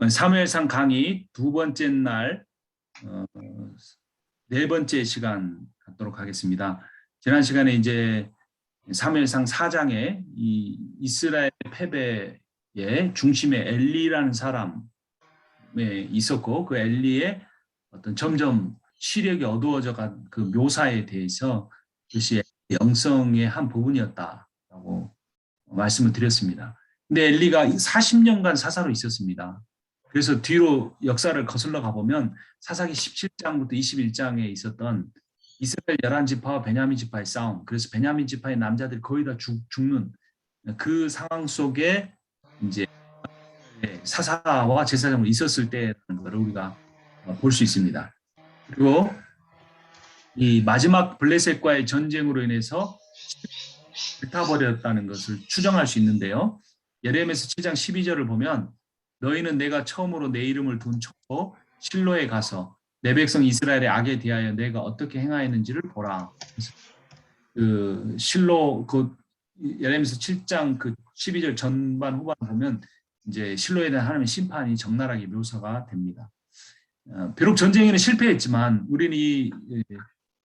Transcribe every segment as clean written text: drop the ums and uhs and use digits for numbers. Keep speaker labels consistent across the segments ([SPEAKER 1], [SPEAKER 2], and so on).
[SPEAKER 1] 사무엘상 강의 두 번째 날 네 번째 시간 갖도록 하겠습니다. 지난 시간에 이제 사무엘상 4장에 이 이스라엘 패배의 중심에 엘리라는 사람에 있었고 그 엘리의 어떤 점점 시력이 어두워져 간 그 묘사에 대해서 그것이 영성의 한 부분이었다라고 말씀을 드렸습니다. 근데 엘리가 40년간 사사로 있었습니다. 그래서 뒤로 역사를 거슬러 가보면 사사기 17장부터 21장에 있었던 이스라엘 11지파와 베냐민 지파의 싸움, 그래서 베냐민 지파의 남자들이 거의 다 죽는 그 상황 속에 이제 사사와 제사장으로 있었을 때라는 것을 우리가 볼 수 있습니다. 그리고 이 마지막 블레셋과의 전쟁으로 인해서 불타버렸다는 것을 추정할 수 있는데요. 예레미야서 7장 12절을 보면 너희는 내가 처음으로 내 이름을 둔 척고 실로에 가서 내 백성 이스라엘의 악에 대하여 내가 어떻게 행하였는지를 보라. 그 실로 그 예레미야서 7장 그 12절 전반 후반 보면 이제 실로에 대한 하나님의 심판이 적나라하게 묘사가 됩니다. 비록 전쟁에는 실패했지만 우리는 이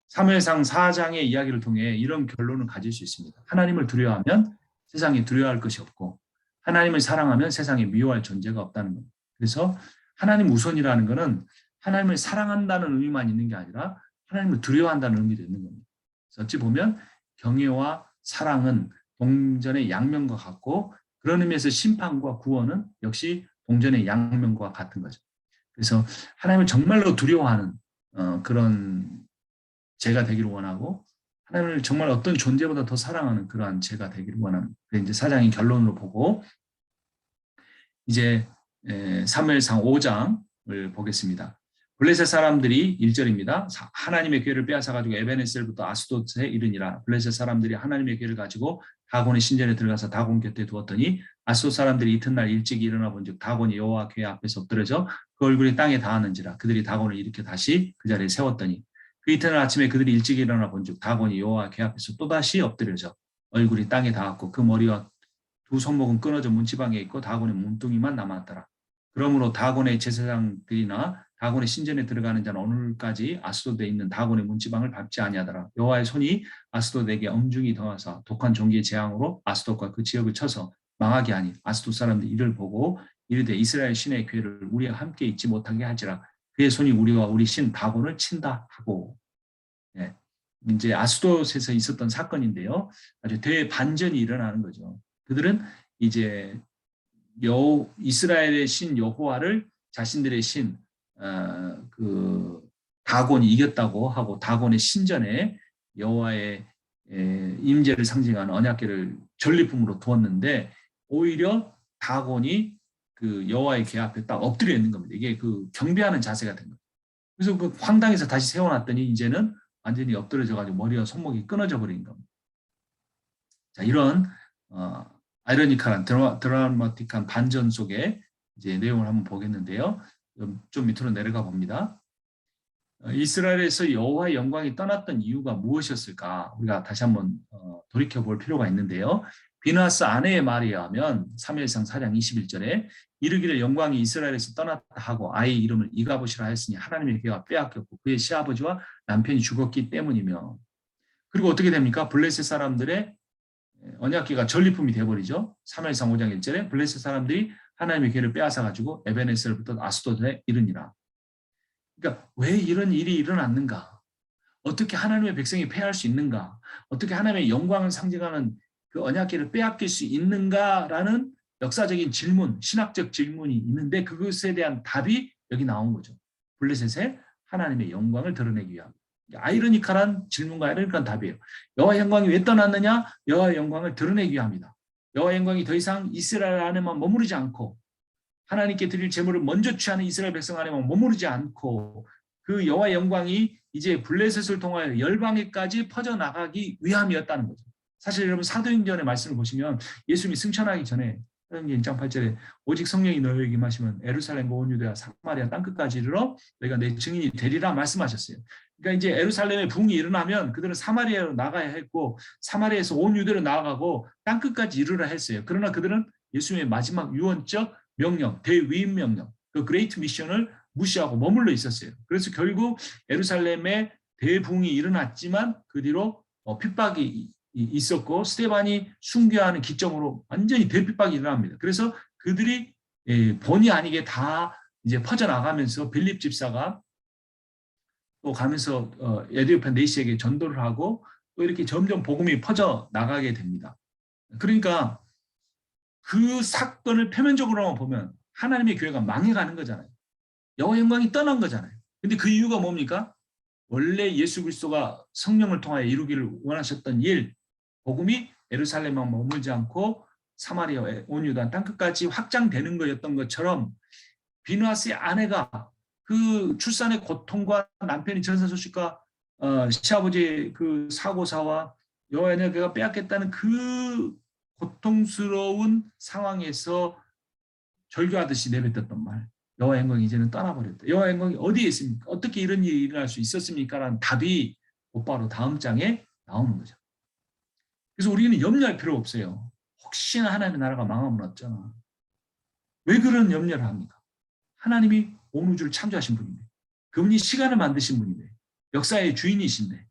[SPEAKER 1] 사무엘상 4장의 이야기를 통해 이런 결론을 가질 수 있습니다. 하나님을 두려워하면 세상에 두려워할 것이 없고 하나님을 사랑하면 세상에 미워할 존재가 없다는 겁니다. 그래서 하나님 우선이라는 것은 하나님을 사랑한다는 의미만 있는 게 아니라 하나님을 두려워한다는 의미도 있는 겁니다. 그래서 어찌 보면 경외와 사랑은 동전의 양면과 같고 그런 의미에서 심판과 구원은 역시 동전의 양면과 같은 거죠. 그래서 하나님을 정말로 두려워하는 그런 제가 되기를 원하고 하나님을 정말 어떤 존재보다 더 사랑하는 그러한 제가 되기를 원합니다. 이제 4장의 결론으로 보고 이제 사무엘상 5장을 보겠습니다. 블레셋 사람들이 1절입니다. 하나님의 기회를 빼앗아가지고 에벤에셀부터 아스돗에 이르니라. 블레셋 사람들이 하나님의 기회를 가지고 다곤의 신전에 들어가서 다곤 곁에 두었더니 아스돗 사람들이 이튿날 일찍 일어나 본즉 다곤이 여호와 궤 앞에서 엎드려져 그 얼굴이 땅에 닿았는지라. 그들이 다곤을 일으켜 다시 그 자리에 세웠더니 그 이튿날 아침에 그들이 일찍 일어나 본즉 다곤이 여호와 궤 앞에서 또다시 엎드려져 얼굴이 땅에 닿았고 그 머리와 두 손목은 끊어져 문지방에 있고 다곤의 몸뚱이만 남았더라. 그러므로 다곤의 제사장들이나 다곤의 신전에 들어가는 자는 오늘까지 아스돗에 있는 다곤의 문지방을 밟지 아니하더라. 여호와의 손이 아스돗에게 엄중히 더하사 독한 종기의 재앙으로 아스돗과 그 지역을 쳐서 망하게 하니 아스돗 사람들이 이를 보고 이르되 이스라엘 신의 궤를 우리와 함께 있지 못하게 하지라. 그의 손이 우리와 우리 신 다곤을 친다 하고. 이제 아스돗에서 있었던 사건인데요. 아주 대반전이 일어나는 거죠. 그들은 이제 이스라엘의 신 여호와를 자신들의 신 그 다곤이 이겼다고 하고 다곤의 신전에 여호와의 임재를 상징하는 언약궤를 전리품으로 두었는데 오히려 다곤이 그 여호와의 궤 앞에 딱 엎드려 있는 겁니다. 이게 그 경배하는 자세가 된 거예요. 그래서 그 황당에서 다시 세워놨더니 이제는 완전히 엎드려져가지고 머리와 손목이 끊어져 버린 겁니다. 자, 이런 아이러니컬한 드라마틱한 반전 속에 이제 내용을 한번 보겠는데요. 좀 밑으로 내려가 봅니다. 이스라엘에서 여호와의 영광이 떠났던 이유가 무엇이었을까? 우리가 다시 한번 돌이켜 볼 필요가 있는데요. 비느하스 아내의 말에 의하면 사무엘상 4장 21절에 이르기를 영광이 이스라엘에서 떠났다 하고 아이의 이름을 이가봇이라 했으니 하나님의 기회가 빼앗겼고 그의 시아버지와 남편이 죽었기 때문이며. 그리고 어떻게 됩니까? 블레셋 사람들의 언약궤가 전리품이 되어버리죠. 사무엘상 5장 1절에 블레셋 사람들이 하나님의 기회를 빼앗아가지고 에벤에셀부터 아스돗에 이르니라. 그러니까 왜 이런 일이 일어났는가? 어떻게 하나님의 백성이 패할 수 있는가? 어떻게 하나님의 영광을 상징하는 그 언약궤를 빼앗길 수 있는가라는 역사적인 질문, 신학적 질문이 있는데 그것에 대한 답이 여기 나온 거죠. 블레셋의 하나님의 영광을 드러내기 위함. 아이러니컬한 질문과 아이러니컬한 답이에요. 여호와의 영광이 왜 떠났느냐? 여호와의 영광을 드러내기 위함이다. 여호와의 영광이 더 이상 이스라엘 안에만 머무르지 않고 하나님께 드릴 제물을 먼저 취하는 이스라엘 백성 안에만 머무르지 않고 그 여호와의 영광이 이제 블레셋을 통하여 열방에까지 퍼져나가기 위함이었다는 거죠. 사실 여러분 사도행전의 말씀을 보시면 예수님이 승천하기 전에 사도행전 1장 8절에 오직 성령이 너희에게 임하시면 예루살렘과 온 유대와 사마리아 땅끝까지 이르러 너희가 내 증인이 되리라 말씀하셨어요. 그러니까 이제 예루살렘에 부흥이 일어나면 그들은 사마리아로 나가야 했고 사마리아에서 온 유대로 나아가고 땅끝까지 이르라 했어요. 그러나 그들은 예수님의 마지막 유언적 명령, 대위임 명령, 그 그레이트 미션을 무시하고 머물러 있었어요. 그래서 결국 예루살렘에 대붕이 일어났지만 그 뒤로 핍박이 있었고 스데반이 순교하는 기점으로 완전히 대핍박이 일어납니다. 그래서 그들이 본의 아니게 다 이제 퍼져나가면서 빌립 집사가 또 가면서 에디오피아 내시에게 전도를 하고 또 이렇게 점점 복음이 퍼져 나가게 됩니다. 그러니까 그 사건을 표면적으로만 보면 하나님의 교회가 망해가는 거잖아요. 여호와 영광이 떠난 거잖아요. 근데 그 이유가 뭡니까? 원래 예수 그리스도가 성령을 통하여 이루기를 원하셨던 일, 복음이 예루살렘만 머물지 않고 사마리아, 온 유다 땅끝까지 확장되는 거였던 것처럼 비누아스의 아내가 그 출산의 고통과 남편이 전사 소식과 시아버지의 그 사고사와 여호와의 내가 빼앗겠다는 그 고통스러운 상황에서 절규하듯이 내뱉었던 말. 여호와 영광이 이제는 떠나버렸다. 여호와 영광이 어디에 있습니까? 어떻게 이런 일이 일어날 수 있었습니까? 라는 답이 곧바로 다음 장에 나오는 거죠. 그래서 우리는 염려할 필요 없어요. 혹시나 하나님의 나라가 망하면 어쩌나. 왜 그런 염려를 합니까? 하나님이 온 우주를 창조하신 분인데, 그분이 시간을 만드신 분인데, 역사의 주인이신데,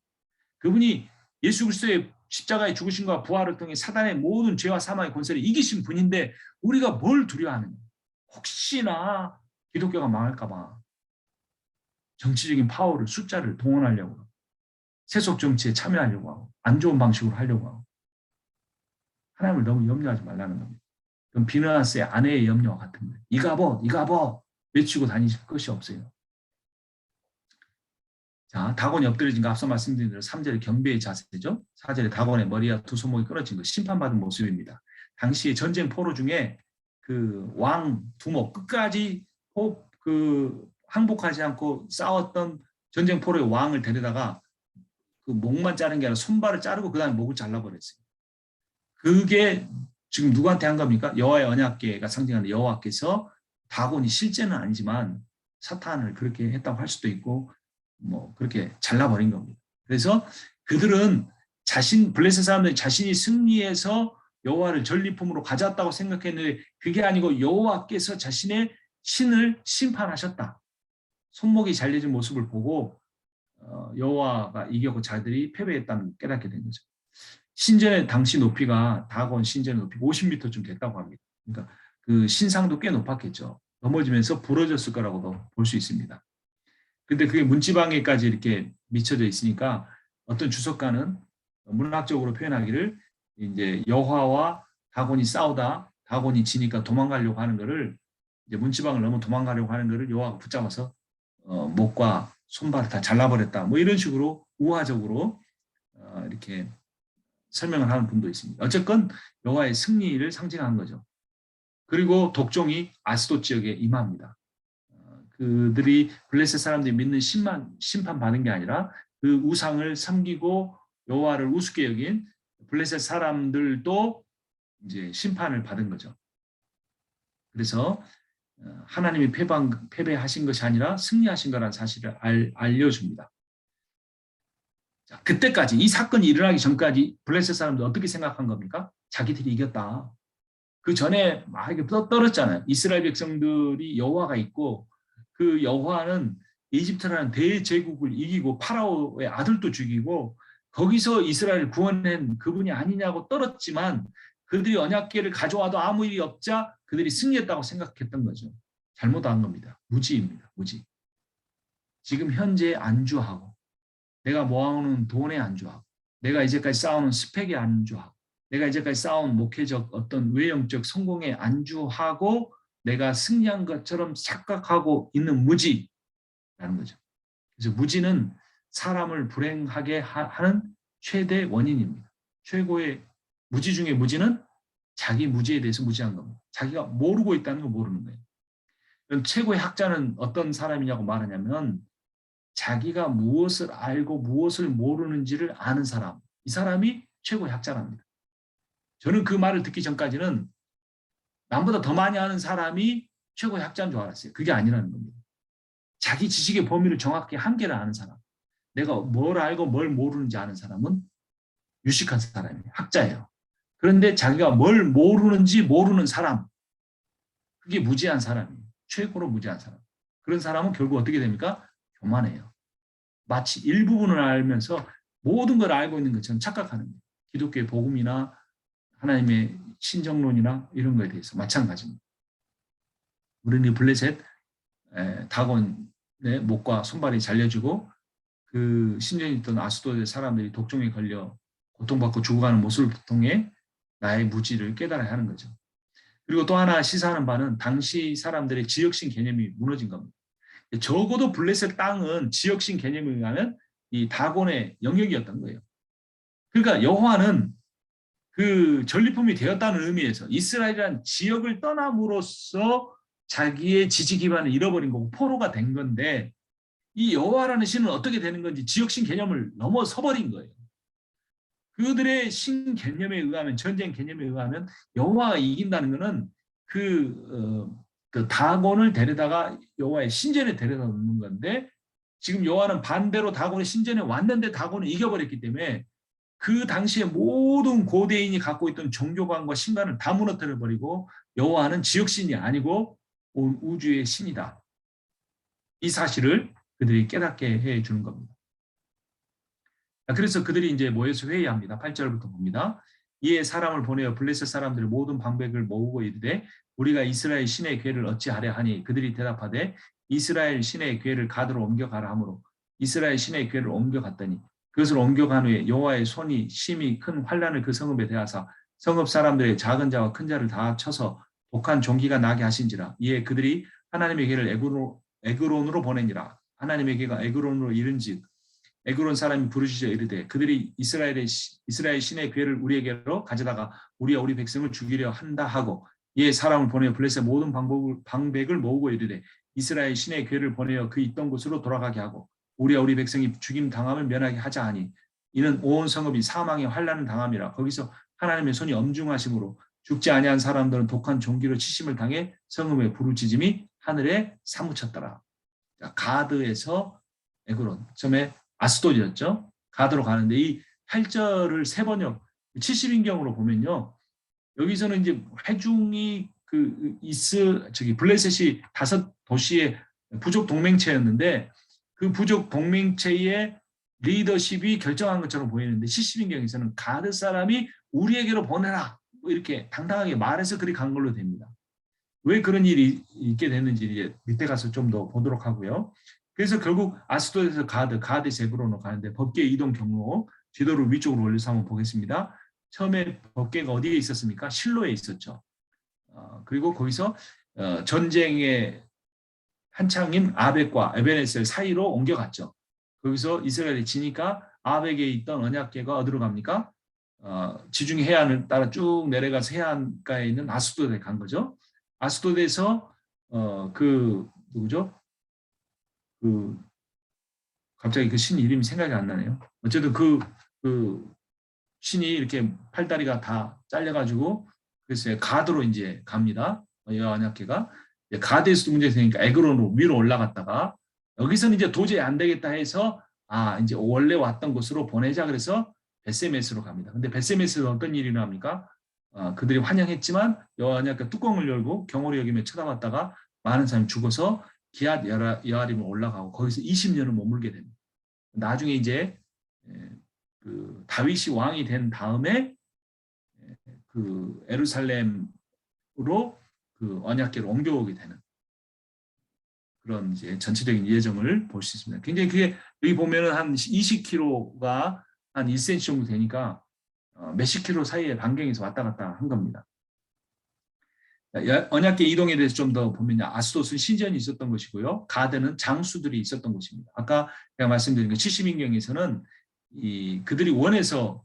[SPEAKER 1] 그분이 예수 그리스도의 십자가의 죽으심과 부활을 통해 사단의 모든 죄와 사망의 권세를 이기신 분인데 우리가 뭘 두려워하느냐. 혹시나 기독교가 망할까 봐 정치적인 파워를, 숫자를 동원하려고, 세속 정치에 참여하려고 하고, 안 좋은 방식으로 하려고 하고. 하나님을 너무 염려하지 말라는 겁니다. 그럼 비느하스의 아내의 염려와 같은 거예요. 이가보 외치고 다니실 것이 없어요. 자, 다곤이 엎드려진 거 앞서 말씀드린 대로 3절의 경배의 자세죠. 4절에 다곤의 머리와 두 손목이 끊어진 것, 심판받은 모습입니다. 당시의 전쟁 포로 중에 그 왕 두목 끝까지 항복하지 않고 싸웠던 전쟁 포로의 왕을 데려다가 그 목만 자른 게 아니라 손발을 자르고 그 다음에 목을 잘라버렸어요. 그게 지금 누구한테 한 겁니까? 여호와의 언약궤가 상징하는 여호와께서 다곤이 실제는 아니지만 사탄을 그렇게 했다고 할 수도 있고 뭐 그렇게 잘라버린 겁니다. 그래서 그들은 블레셋 사람들이 자신이 승리해서 여호와를 전리품으로 가져왔다고 생각했는데 그게 아니고 여호와께서 자신의 신을 심판하셨다. 손목이 잘려진 모습을 보고 여호와가 이겼고 자들이 패배했다는 깨닫게 된 거죠. 신전의 당시 높이가 다곤 신전의 높이가 50m쯤 됐다고 합니다. 그러니까 그 신상도 꽤 높았겠죠. 넘어지면서 부러졌을 거라고도 볼 수 있습니다. 근데 그게 문지방에까지 이렇게 미쳐져 있으니까 어떤 주석가는 문학적으로 표현하기를 이제 여호와와 다곤이 싸우다 다곤이 지니까 도망가려고 하는 거를 이제 문지방을 넘어 도망가려고 하는 거를 여호와가 붙잡아서 목과 손발을 다 잘라버렸다. 뭐 이런 식으로 우화적으로 이렇게 설명을 하는 분도 있습니다. 어쨌건 여호와의 승리를 상징한 거죠. 그리고 독종이 아스돗 지역에 임합니다. 그들이 블레셋 사람들이 믿는 심판 받은 게 아니라 그 우상을 섬기고 여호와를 우습게 여긴 블레셋 사람들도 이제 심판을 받은 거죠. 그래서 하나님이 패배하신 것이 아니라 승리하신 거라는 사실을 알려줍니다. 자, 그때까지 이 사건이 일어나기 전까지 블레셋 사람들 어떻게 생각한 겁니까? 자기들이 이겼다. 그 전에 막 이렇게 떨었잖아요. 이스라엘 백성들이 여호와가 있고 그 여호와는 이집트라는 대제국을 이기고 파라오의 아들도 죽이고 거기서 이스라엘을 구원한 그분이 아니냐고 떨었지만 그들이 언약궤를 가져와도 아무 일이 없자 그들이 승리했다고 생각했던 거죠. 잘못한 겁니다. 무지입니다. 무지. 지금 현재 안주하고 내가 모아오는 돈에 안주하고 내가 이제까지 쌓아오는 스펙에 안주하고 내가 이제까지 쌓아온 목회적 어떤 외형적 성공에 안주하고 내가 승리한 것처럼 착각하고 있는 무지라는 거죠. 그래서 무지는 사람을 불행하게 하는 최대 원인입니다. 최고의 무지 중에 무지는 자기 무지에 대해서 무지한 겁니다. 자기가 모르고 있다는 걸 모르는 거예요. 최고의 학자는 어떤 사람이냐고 말하냐면 자기가 무엇을 알고 무엇을 모르는지를 아는 사람. 이 사람이 최고의 학자랍니다. 저는 그 말을 듣기 전까지는 남보다 더 많이 아는 사람이 최고의 학자인 줄 알았어요. 그게 아니라는 겁니다. 자기 지식의 범위를 정확히 한계를 아는 사람. 내가 뭘 알고 뭘 모르는지 아는 사람은 유식한 사람이에요. 학자예요. 그런데 자기가 뭘 모르는지 모르는 사람. 그게 무지한 사람이에요. 최고로 무지한 사람. 그런 사람은 결국 어떻게 됩니까? 교만해요. 마치 일부분을 알면서 모든 걸 알고 있는 것처럼 착각하는 거예요. 기독교의 복음이나 하나님의 신정론이나 이런 거에 대해서 마찬가지입니다. 우리는 블레셋 다곤의 목과 손발이 잘려지고 그 신전에 있던 아스도의 사람들이 독종에 걸려 고통받고 죽어가는 모습을 통해 나의 무지를 깨달아야 하는 거죠. 그리고 또 하나 시사하는 바는 당시 사람들의 지역신 개념이 무너진 겁니다. 적어도 블레셋 땅은 지역신 개념에 의하면 이 다곤의 영역이었던 거예요. 그러니까 여호와는 그 전리품이 되었다는 의미에서 이스라엘이라는 지역을 떠남으로써 자기의 지지 기반을 잃어버린 거고 포로가 된 건데 이 여호와라는 신은 어떻게 되는 건지 지역신 개념을 넘어서 버린 거예요. 그들의 신 개념에 의하면 전쟁 개념에 의하면 여호와가 이긴다는 것은 그 다곤을 데려다가 여호와의 신전에 데려다 놓는 건데 지금 여호와는 반대로 다곤의 신전에 왔는데 다곤을 이겨버렸기 때문에 그 당시에 모든 고대인이 갖고 있던 종교관과 신관을 다 무너뜨려 버리고 여호와는 지역신이 아니고 온 우주의 신이다. 이 사실을 그들이 깨닫게 해 주는 겁니다. 그래서 그들이 이제 모여서 회의합니다. 8절부터 봅니다. 이에 사람을 보내어 블레셋 사람들의 모든 방백을 모으고 이르되 우리가 이스라엘 신의 궤를 어찌하려 하니 그들이 대답하되 이스라엘 신의 궤를 가드로 옮겨가라 하므로 이스라엘 신의 궤를 옮겨갔더니 그것을 옮겨간 후에 여호와의 손이 심히 큰 환란을 그 성읍에 대하사 성읍 사람들의 작은 자와 큰 자를 다 쳐서 독한 종기가 나게 하신지라. 이에 그들이 하나님의 궤를 에그론으로 보내니라. 하나님의 궤가 에그론으로 이른즉 에그론 사람이 부르짖어 이르되 그들이 이스라엘 신의 궤를 우리에게로 가져다가 우리와 우리 백성을 죽이려 한다 하고 이에 사람을 보내어 블레셋 모든 방백을 모으고 이르되 이스라엘 신의 궤를 보내어 그 있던 곳으로 돌아가게 하고 우리와 우리 백성이 죽임 당함을 면하게 하자 하니 이는 온 성읍이 사망의 환난을 당함이라. 거기서 하나님의 손이 엄중하심으로 죽지 아니한 사람들은 독한 종기로 치심을 당해 성읍의 부르짖음이 하늘에 사무쳤더라. 가드에서 에그론, 처음에 아스돗이었죠. 가드로 가는데 이 8절을 세 번역 70인경으로 보면요. 여기서는 이제 회중이 블레셋이 5 도시의 부족 동맹체였는데 그 부족 동맹체의 리더십이 결정한 것처럼 보이는데 70인경에서는 가드 사람이 우리에게로 보내라 뭐 이렇게 당당하게 말해서 그리 간 걸로 됩니다. 왜 그런 일이 있게 됐는지 이제 밑에 가서 좀 더 보도록 하고요. 그래서 결국 아스돗에서 가드에서 에그론으로 가는데 법궤 이동 경로 지도를 위쪽으로 올려서 한번 보겠습니다. 처음에 법궤가 어디에 있었습니까? 실로에 있었죠. 그리고 거기서 전쟁의 한창인 아벡과 에베네셀 사이로 옮겨갔죠. 거기서 이스라엘이 지니까 아벡에 있던 언약궤가 어디로 갑니까? 지중해 해안을 따라 쭉 내려가서 해안가에 있는 아스돗에 간 거죠. 아스돗에서 누구죠? 갑자기 그 신 이름이 생각이 안 나네요. 어쨌든 그 신이 이렇게 팔다리가 다 잘려가지고 그래서 가드로 이제 갑니다. 언약궤가 가드에서도 문제가 되니까 에그론으로 위로 올라갔다가 여기서는 이제 도저히 안 되겠다 해서 이제 원래 왔던 곳으로 보내자 그래서 벳세메스로 갑니다. 근데 벳세메스는 어떤 일이 일어납니까? 그들이 환영했지만 여호와 언약궤 뚜껑을 열고 경홀히 여기며 쳐다봤다가 많은 사람이 죽어서 기앗 여아림으로 올라가고 거기서 20년을 머물게 됩니다. 나중에 이제 그 다윗이 왕이 된 다음에 그 에루살렘으로 그 언약궤를 옮겨오게 되는 그런 이제 전체적인 예정을 볼 수 있습니다. 굉장히 그게 여기 보면은 한 20km가 한 1cm 정도 되니까 몇십 킬로 사이의 반경에서 왔다 갔다 한 겁니다. 언약궤 이동에 대해서 좀 더 보면 아스돗은 신전이 있었던 것이고요. 가드는 장수들이 있었던 곳입니다. 아까 제가 말씀드린 그 70인경에서는 그들이 원해서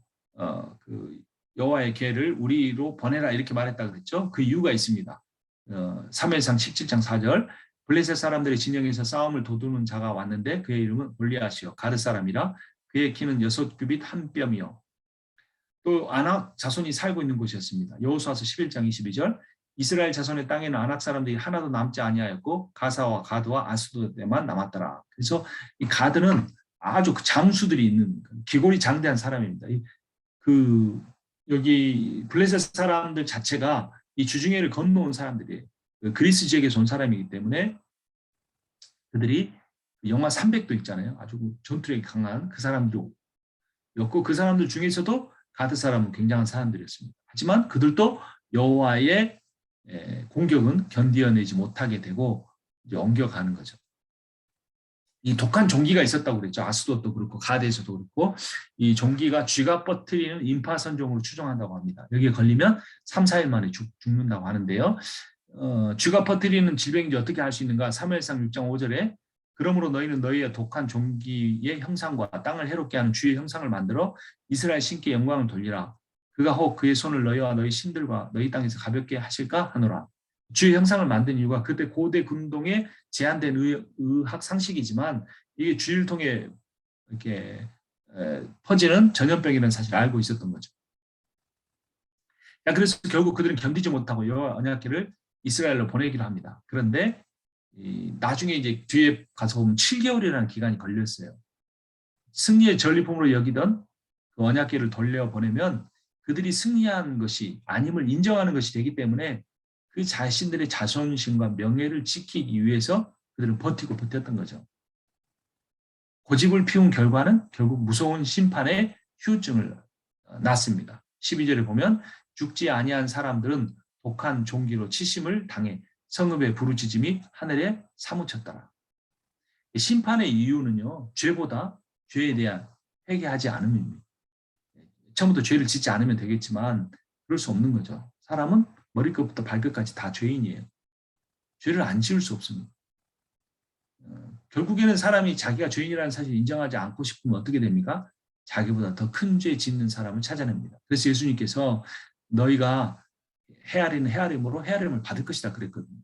[SPEAKER 1] 그 여호와의 궤를 우리로 보내라 이렇게 말했다 그랬죠. 그 이유가 있습니다. 사무엘상 17장 4절 블레셋 사람들의 진영에서 싸움을 도두는 자가 왔는데 그의 이름은 골리앗이요 가드 사람이라 그의 키는 6규빗 한 뼘이요. 또 아낙 자손이 살고 있는 곳이었습니다. 여호수아서 11장 22절 이스라엘 자손의 땅에는 아낙 사람들이 하나도 남지 아니하였고 가사와 가드와 아스돗에만 남았더라. 그래서 이 가드는 아주 장수들이 있는 기골이 장대한 사람입니다. 여기 블레셋 사람들 자체가 이 주중해를 건너온 사람들이에요. 그 그리스 지역에서 온 사람이기 때문에 그들이 영화 300도 있잖아요. 아주 전투력이 강한 그 사람들이었고 그 사람들 중에서도 가드 사람은 굉장한 사람들이었습니다. 하지만 그들도 여호와의 공격은 견디어내지 못하게 되고 이제 엉겨가는 거죠. 이 독한 종기가 있었다고 그랬죠. 아스돗도 그렇고 가데에서도 그렇고 이 종기가 쥐가 퍼뜨리는 임파선종으로 추정한다고 합니다. 여기에 걸리면 3, 4일 만에 죽는다고 하는데요. 쥐가 퍼뜨리는 질병인지 어떻게 할 수 있는가? 사무엘상 6장 5절에 그러므로 너희는 너희의 독한 종기의 형상과 땅을 해롭게 하는 쥐의 형상을 만들어 이스라엘 신께 영광을 돌리라. 그가 혹 그의 손을 너희와 너희 신들과 너희 땅에서 가볍게 하실까 하노라. 쥐의 형상을 만든 이유가 그때 고대 군동에 제한된 의학 상식이지만 이게 쥐를 통해 이렇게 퍼지는 전염병이라는 사실을 알고 있었던 거죠. 그래서 결국 그들은 견디지 못하고 여호와 언약궤를 이스라엘로 보내기로 합니다. 그런데 나중에 이제 뒤에 가서 보면 7개월이라는 기간이 걸렸어요. 승리의 전리품으로 여기던 그 언약궤를 돌려보내면 그들이 승리한 것이 아님을 인정하는 것이 되기 때문에 그 자신들의 자존심과 명예를 지키기 위해서 그들은 버텼던 거죠. 고집을 피운 결과는 결국 무서운 심판의 후유증을 낳습니다. 12절에 보면 죽지 아니한 사람들은 독한 종기로 치심을 당해 성읍의 부르짖음이 하늘에 사무쳤더라. 심판의 이유는요, 죄보다 죄에 대한 회개하지 않음입니다. 처음부터 죄를 짓지 않으면 되겠지만 그럴 수 없는 거죠. 사람은 머리끝부터 발끝까지 다 죄인이에요. 죄를 안 지을 수 없습니다. 결국에는 사람이 자기가 죄인이라는 사실을 인정하지 않고 싶으면 어떻게 됩니까? 자기보다 더 큰 죄 짓는 사람을 찾아냅니다. 그래서 예수님께서 너희가 헤아림으로 헤아림을 받을 것이다 그랬거든요.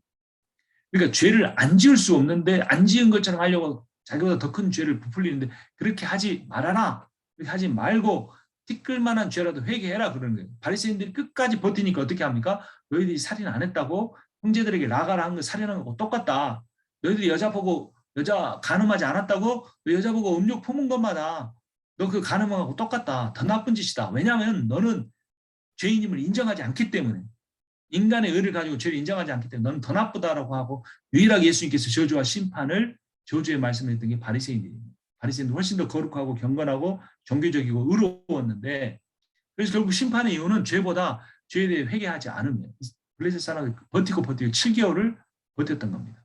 [SPEAKER 1] 그러니까 죄를 안 지을 수 없는데 안 지은 것처럼 하려고 자기보다 더 큰 죄를 부풀리는데 그렇게 하지 말아라. 그렇게 하지 말고 티끌만한 죄라도 회개해라 그러는 거예요. 바리새인들이 끝까지 버티니까 어떻게 합니까? 너희들이 살인 안 했다고 형제들에게 나가라 한 거 살인한 거고 똑같다. 너희들이 여자 가늠하지 않았다고 너 여자 보고 음욕 품은 것마다 너 그 가늠하고 똑같다. 더 나쁜 짓이다. 왜냐하면 너는 죄인임을 인정하지 않기 때문에 인간의 의를 가지고 죄를 인정하지 않기 때문에 너는 더 나쁘다라고 하고 유일하게 예수님께서 저주와 심판을 저주의 말씀했던 게 바리새인들입니다. 바리새인들 훨씬 더 거룩하고 경건하고 종교적이고 의로웠는데 그래서 결국 심판의 이유는 죄보다 죄에 대해 회개하지 않으면 블레셋 사람들 버티고 7개월을 버텼던 겁니다.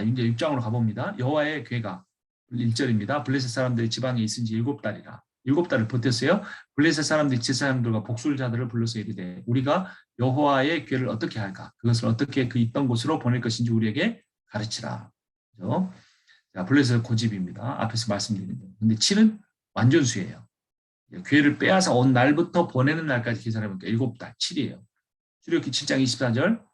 [SPEAKER 1] 이제 6장으로 가봅니다. 여호와의 궤가 1절입니다. 블레셋 사람들이 지방에 있은 지 7달이라. 7달을 버텼어요. 블레셋 사람들이 제사장들과 복술자들을 불러서 이르되 우리가 여호와의 궤를 어떻게 할까? 그것을 어떻게 그 있던 곳으로 보낼 것인지 우리에게 가르치라. 그렇죠? 자, 블레셋 고집입니다. 앞에서 말씀드린 대로. 근데 7은 완전수예요. 궤를 빼앗아 온 날부터 보내는 날까지 계산해보니까 7달, 7이에요. 출애굽기 7장 24절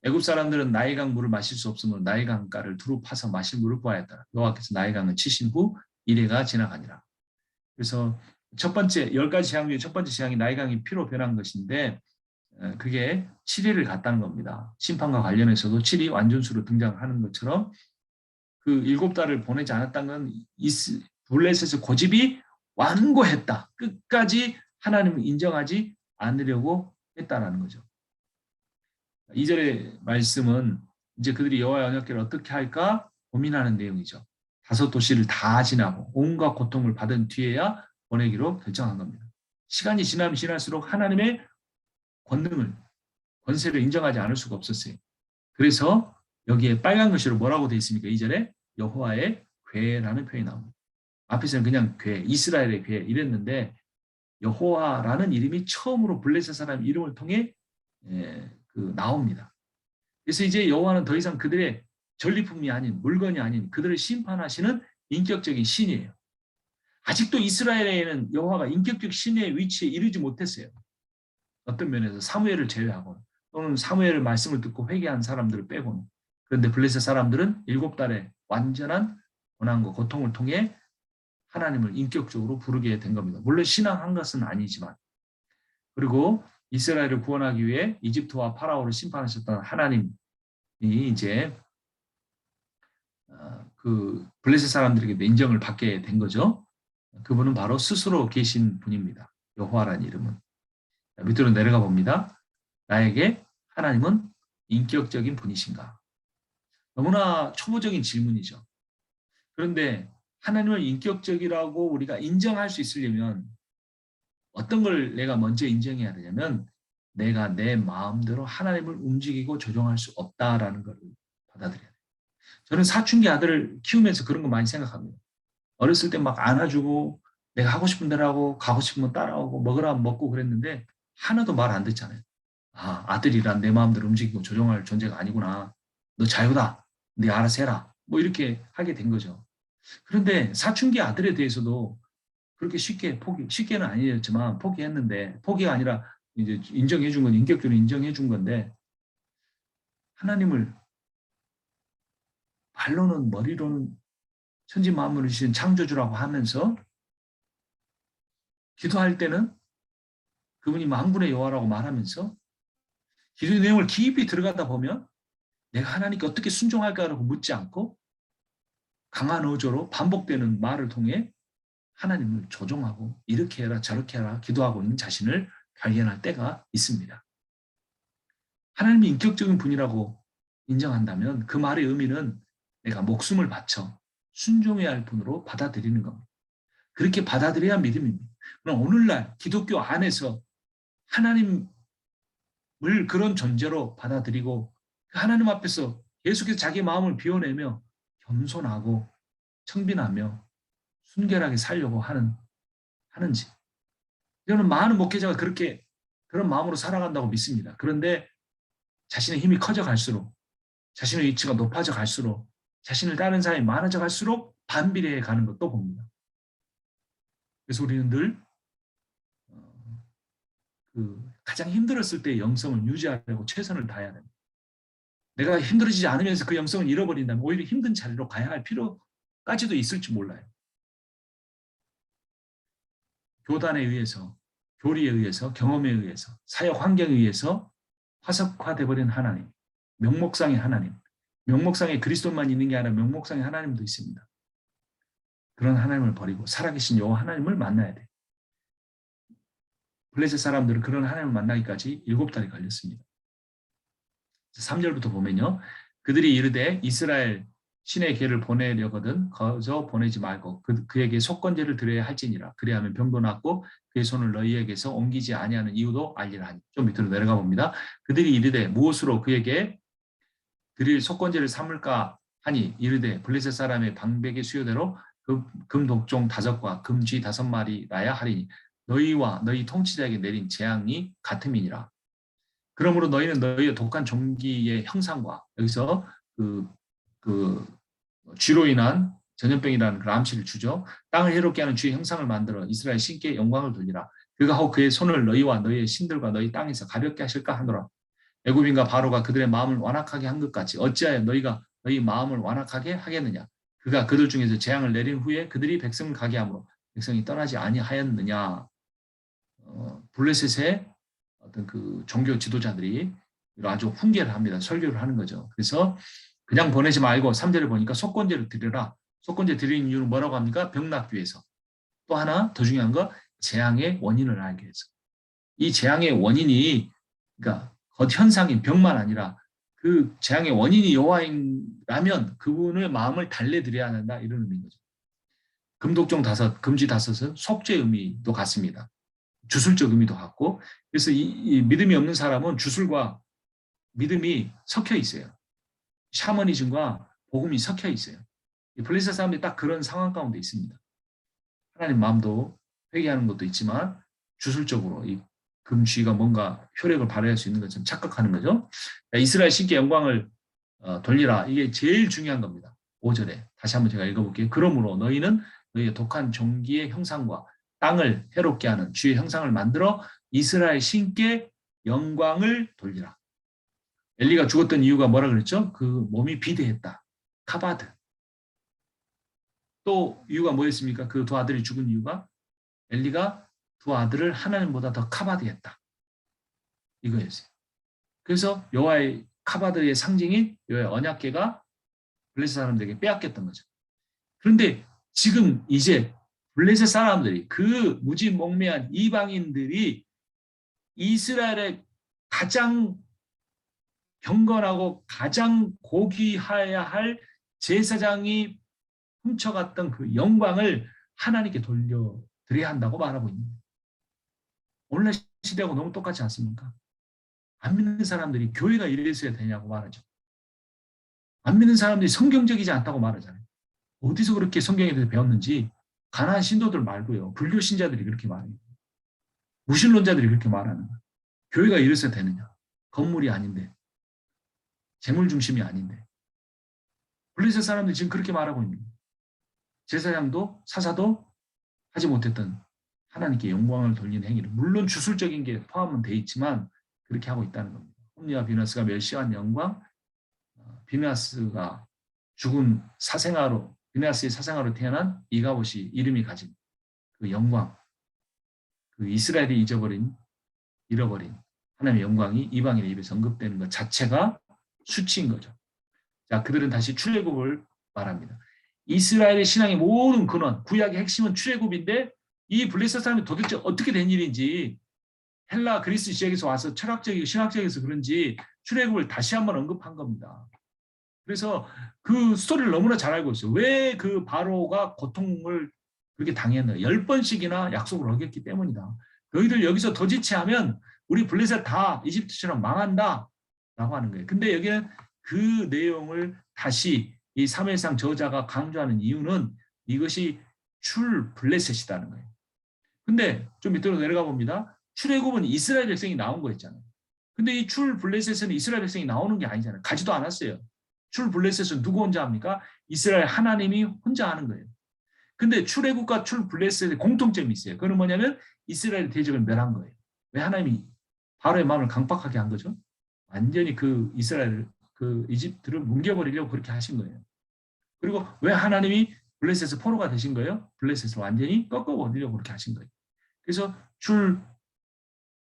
[SPEAKER 1] 애굽 사람들은 나일강 물을 마실 수 없으므로 나일강가를 두루 파서 마실 물을 구하였더라. 여호와께서 나일강을 치신 후 이래가 지나가니라. 그래서 첫 번째 10가지 재앙 중에 첫 번째 재앙이 나일강이 피로 변한 것인데 그게 7회를 갔다는 겁니다. 심판과 관련해서도 7이 완전수로 등장하는 것처럼 그 7달을 보내지 않았다는 건 블레셋의 고집이 완고했다. 끝까지 하나님을 인정하지 않으려고 했다라는 거죠. 2절의 말씀은 이제 그들이 여호와의 언약궤를 어떻게 할까 고민하는 내용이죠. 5도시를 다 지나고 온갖 고통을 받은 뒤에야 보내기로 결정한 겁니다. 시간이 지나면 지날수록 하나님의 권세를 인정하지 않을 수가 없었어요. 그래서 여기에 빨간 글씨로 뭐라고 되어 있습니까? 2절에 여호와의 궤라는 표현이 나옵니다. 앞에서는 그냥 궤, 이스라엘의 궤 이랬는데 여호와라는 이름이 처음으로 블레셋 사람 이름을 통해 나옵니다. 그래서 이제 여호와는 더 이상 그들의 전리품이 아닌 물건이 아닌 그들을 심판하시는 인격적인 신이에요. 아직도 이스라엘에는 여호와가 인격적 신의 위치에 이르지 못했어요. 어떤 면에서 사무엘을 제외하고 또는 사무엘의 말씀을 듣고 회개한 사람들을 빼고는. 그런데 블레셋 사람들은 7달의 완전한 고난과 고통을 통해 하나님을 인격적으로 부르게 된 겁니다. 물론 신앙한 것은 아니지만. 그리고 이스라엘을 구원하기 위해 이집트와 파라오를 심판하셨던 하나님이 이제 그 블레셋 사람들에게 인정을 받게 된 거죠. 그분은 바로 스스로 계신 분입니다. 여호와라는 이름은. 밑으로 내려가 봅니다. 나에게 하나님은 인격적인 분이신가? 너무나 초보적인 질문이죠. 그런데 하나님을 인격적이라고 우리가 인정할 수 있으려면 어떤 걸 내가 먼저 인정해야 되냐면 내가 내 마음대로 하나님을 움직이고 조종할 수 없다라는 걸 받아들여야 돼요. 저는 사춘기 아들을 키우면서 그런 거 많이 생각합니다. 어렸을 때 막 안아주고 내가 하고 싶은 대로 하고 가고 싶으면 따라오고 먹으라면 먹고 그랬는데 하나도 말 안 듣잖아요. 아, 아들이란 내 마음대로 움직이고 조종할 존재가 아니구나. 너 자유다. 네 알아서 해라. 뭐 이렇게 하게 된 거죠. 그런데 사춘기 아들에 대해서도 그렇게 쉽게는 아니었지만 포기했는데, 포기가 아니라 이제 인정해 준 건, 인격적으로 인정해 준 건데, 하나님을 발로는, 머리로는 천지 만물을 지은 창조주라고 하면서 기도할 때는 그분이 만군의 여호와라고 말하면서 기도의 내용을 깊이 들어가다 보면 내가 하나님께 어떻게 순종할까라고 묻지 않고 강한 어조로 반복되는 말을 통해 하나님을 조종하고 이렇게 해라 저렇게 해라 기도하고 있는 자신을 발견할 때가 있습니다. 하나님이 인격적인 분이라고 인정한다면 그 말의 의미는 내가 목숨을 바쳐 순종해야 할 분으로 받아들이는 겁니다. 그렇게 받아들여야 믿음입니다. 그럼 오늘날 기독교 안에서 하나님을 그런 존재로 받아들이고 하나님 앞에서 계속해서 자기 마음을 비워내며 겸손하고 청빈하며 순결하게 살려고 하는지. 저는 많은 목회자가 그렇게 그런 마음으로 살아간다고 믿습니다. 그런데 자신의 힘이 커져 갈수록 자신의 위치가 높아져 갈수록 자신을 따르는 사람이 많아져 갈수록 반비례해 가는 것도 봅니다. 그래서 우리는 늘 가장 힘들었을 때의 영성을 유지하려고 최선을 다해야 됩니다. 내가 힘들어지지 않으면서 그 영성을 잃어버린다면 오히려 힘든 자리로 가야 할 필요까지도 있을지 몰라요. 교단에 의해서, 교리에 의해서, 경험에 의해서, 사역 환경에 의해서 화석화돼 버린 하나님, 명목상의 하나님, 명목상에 그리스도만 있는 게 아니라 명목상의 하나님도 있습니다. 그런 하나님을 버리고 살아계신 여호와 하나님을 만나야 돼. 블레셋 사람들은 그런 하나님을 만나기까지 7달이 걸렸습니다. 3절부터 보면요. 그들이 이르되 이스라엘 신의 계를 보내려거든 거저 보내지 말고 그에게 속건제를 드려야 할지니라. 그리하면 병도 낫고 그의 손을 너희에게서 옮기지 아니하는 이유도 알리라 하니. 좀 밑으로 내려가 봅니다. 그들이 이르되 무엇으로 그에게 드릴 속건제를 삼을까 하니 이르되 블레셋 사람의 방백의 수요대로 금독종 5과 금쥐 5마리라야 하리니 너희와 너희 통치자에게 내린 재앙이 같음이니라. 그러므로 너희는 너희의 독한 종기의 형상과 여기서 그 쥐로 인한 전염병이라는 그 암시를 주죠. 땅을 해롭게 하는 쥐의 형상을 만들어 이스라엘 신께 영광을 돌리라. 그가 하고 그의 손을 너희와 너희의 신들과 너희 땅에서 가볍게 하실까 하노라. 애굽인과 바로가 그들의 마음을 완악하게 한 것 같이 어찌하여 너희가 너희 마음을 완악하게 하겠느냐. 그가 그들 중에서 재앙을 내린 후에 그들이 백성을 가게 하므로 백성이 떠나지 아니하였느냐. 블레셋의 어떤 그 종교 지도자들이 아주 훈계를 합니다. 설교를 하는 거죠. 그래서 그냥 보내지 말고 3절을 보니까 속건제를 드려라. 속건제 드리는 이유는 뭐라고 합니까? 병 낫기 위해서. 또 하나 더 중요한 거 재앙의 원인을 알기 위해서. 이 재앙의 원인이 그러니까 겉현상인 병만 아니라 그 재앙의 원인이 여호와라면 그분의 마음을 달래드려야 한다 이런 의미인 거죠. 금독종 5, 금쥐 5은 속죄 의미도 같습니다. 주술적 의미도 같고 그래서 이 믿음이 없는 사람은 주술과 믿음이 섞여 있어요. 샤머니즘과 복음이 섞여 있어요. 블레셋 사람들이 딱 그런 상황 가운데 있습니다. 하나님 마음도 회개하는 것도 있지만 주술적으로 이 금쥐가 뭔가 효력을 발휘할 수 있는 것처럼 착각하는 거죠. 이스라엘 신께 영광을 돌리라. 이게 제일 중요한 겁니다. 5절에 다시 한번 제가 읽어볼게요. 그러므로 너희는 너희의 독한 종기의 형상과 땅을 해롭게 하는 쥐의 형상을 만들어 이스라엘 신께 영광을 돌리라. 엘리가 죽었던 이유가 뭐라 그랬죠? 그 몸이 비대했다. 카바드. 또 이유가 뭐였습니까? 그 두 아들이 죽은 이유가 엘리가 두 아들을 하나님보다 더 카바드했다. 이거였어요. 그래서 여호와의 카바드의 상징인 여호와의 언약궤가 블레셋 사람들에게 빼앗겼던 거죠. 그런데 지금 이제 블레셋 사람들이 그 무지몽매한 이방인들이 이스라엘의 가장 경건하고 가장 고귀해야 할 제사장이 훔쳐갔던 그 영광을 하나님께 돌려드려야 한다고 말하고 있는 거예요. 오늘날 시대하고 너무 똑같지 않습니까? 안 믿는 사람들이 교회가 이랬어야 되냐고 말하죠. 안 믿는 사람들이 성경적이지 않다고 말하잖아요. 어디서 그렇게 성경에 대해서 배웠는지 가난한 신도들 말고요. 불교 신자들이 그렇게 말해요. 무신론자들이 그렇게 말하는 거예요. 교회가 이래서 되느냐. 건물이 아닌데. 재물 중심이 아닌데. 블레셋 사람들이 지금 그렇게 말하고 있는 거예요. 제사장도 사사도 하지 못했던 하나님께 영광을 돌리는 행위를. 물론 주술적인 게 포함은 돼 있지만 그렇게 하고 있다는 겁니다. 홈리와 비너스가 멸시한 영광, 비너스가 죽은 사생아로, 비너스의 사생아로 태어난 이가봇이 이름이 가진 그 영광, 그 이스라엘이 잃어버린 하나님의 영광이 이방인의 입에서 언급되는 것 자체가 수치인 거죠. 자, 그들은 다시 출애굽을 말합니다. 이스라엘의 신앙의 모든 근원, 구약의 핵심은 출애굽인데 이 블레셋 사람이 도대체 어떻게 된 일인지 헬라 그리스 지역에서 와서 철학적이고 신학적에서 그런지 출애굽을 다시 한번 언급한 겁니다. 그래서 그 스토리를 너무나 잘 알고 있어요. 왜 그 바로가 고통을 그렇게 당했나? 10번씩이나 약속을 어겼기 때문이다. 너희들 여기서 더 지체하면 우리 블레셋 다 이집트처럼 망한다 라고 하는 거예요. 근데 여기는 그 내용을 다시 이 사무엘상 저자가 강조하는 이유는 이것이 출 블레셋이라는 거예요. 근데 좀 밑으로 내려가 봅니다. 출애굽은 이스라엘 백성이 나온 거였잖아요. 근데 이 출 블레셋은 이스라엘 백성이 나오는 게 아니잖아요. 가지도 않았어요. 출 블레셋은 누구 혼자 합니까? 이스라엘 하나님이 혼자 하는 거예요. 근데 출애굽과 출 블레셋의 공통점이 있어요. 그건 뭐냐면 이스라엘 대적을 멸한 거예요. 왜 하나님이 바로의 마음을 강박하게 한 거죠? 완전히 그 이스라엘, 그 이집트를 뭉개버리려고 그렇게 하신 거예요. 그리고 왜 하나님이 블레셋의 포로가 되신 거예요? 블레셋을 완전히 꺾어버리려고 그렇게 하신 거예요. 그래서 출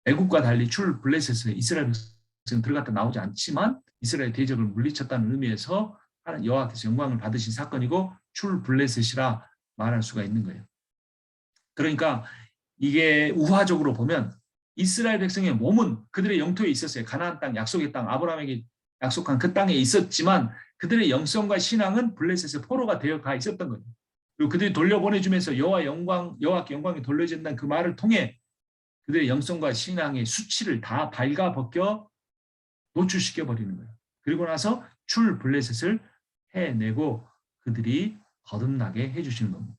[SPEAKER 1] 애국과 달리 출 블레셋에 이스라엘 백성은 들어갔다 나오지 않지만 이스라엘 대적을 물리쳤다는 의미에서 여호와께서 영광을 받으신 사건이고 출 블레셋이라 말할 수가 있는 거예요. 그러니까 이게 우화적으로 보면 이스라엘 백성의 몸은 그들의 영토에 있었어요. 가나안 땅, 약속의 땅, 아브라함에게 약속한 그 땅에 있었지만 그들의 영성과 신앙은 블레셋의 포로가 되어가 있었던 거예요. 그리고 그들이 돌려보내주면서 여호와께 영광이 돌려진다는 그 말을 통해 그들의 영성과 신앙의 수치를 다 발가벗겨 노출시켜버리는 거예요. 그리고 나서 출 블레셋을 해내고 그들이 거듭나게 해주시는 겁니다.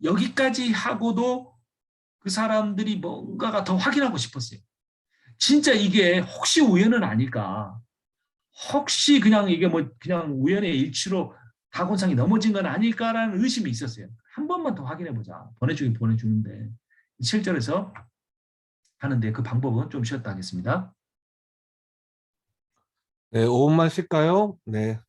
[SPEAKER 1] 여기까지 하고도 그 사람들이 뭔가가 더 확인하고 싶었어요. 진짜 이게 혹시 우연은 아닐까? 혹시 그냥 이게 뭐 그냥 우연의 일치로 다곤상이 넘어진 건 아닐까라는 의심이 있었어요. 한 번만 더 확인해보자. 보내주긴 보내주는데 7절에서 하는데 그 방법은 좀 쉬었다 하겠습니다.
[SPEAKER 2] 네, 5분만 쉴까요? 네.